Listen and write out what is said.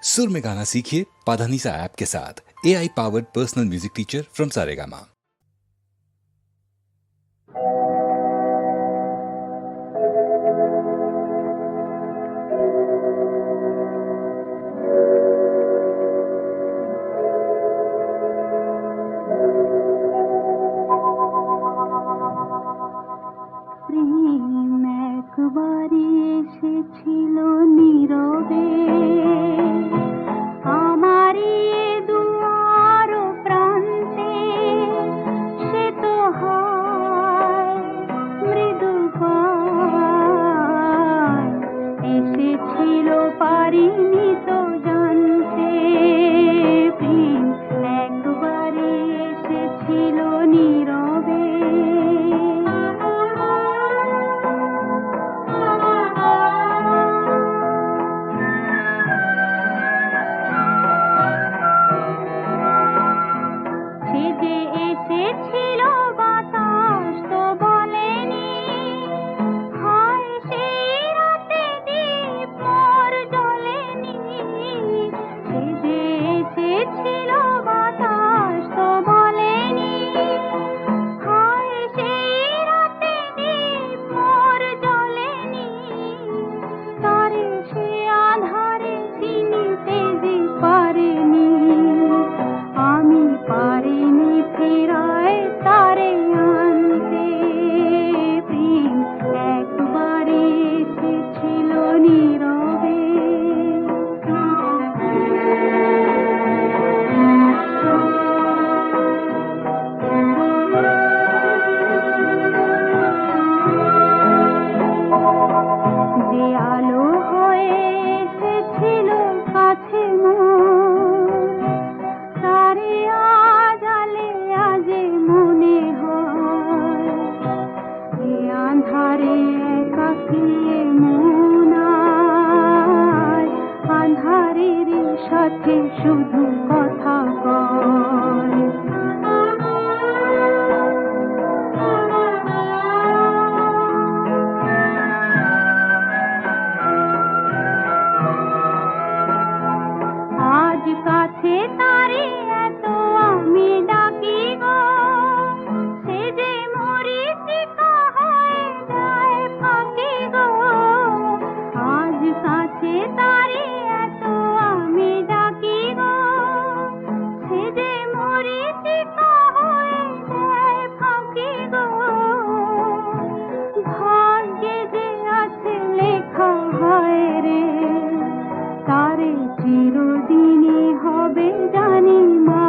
सुर में गाना सीखिए पाधानीसा ऐप के साथ। AI powered personal music teacher from Saregama. একবারে এসেছিল নীরবে আমারই দুয়ার প্রান্তে, সে তো হয় মৃদু পায় এসেছিল পারিনি তো জানতে। প্রেম একবারে এসেছিল নীরবে। এসেছিল বাতাস তো বলেনি, হায় সেই রাতে দীপ মোর জ্বলেনি। সে যে এসেছিল বাতাস তো বলেনি, হায় সেই রাতে দীপ মোর জ্বলেনি। তারে সে আধারে চিনিতে যে পারেনি, আমি পারিনি ফেরায় তারে আনতে। প্রেম একবারে এসেছিল নীরবে। যে আলো হয়ে এসেছিল কাছে মোর, তারে আজ আলে আজে মনে হয়। এ আঁধারে একাকী মন আজ আঁধারের সাথে শুধু কথা কয়। আজ কাছে তারে এত আমি ডাকি গো, সে যে মরীচিকা হয়ে যায় ফাঁকি গো। আজ কাছে তারে এত আমি ডাকি গো, সে যে মরীচিকা হয়ে যায় ফাঁকি গো। ভাগ্যে যে আছে লেখা হয় রে, তারে চিরদিনই হবে জানি মা।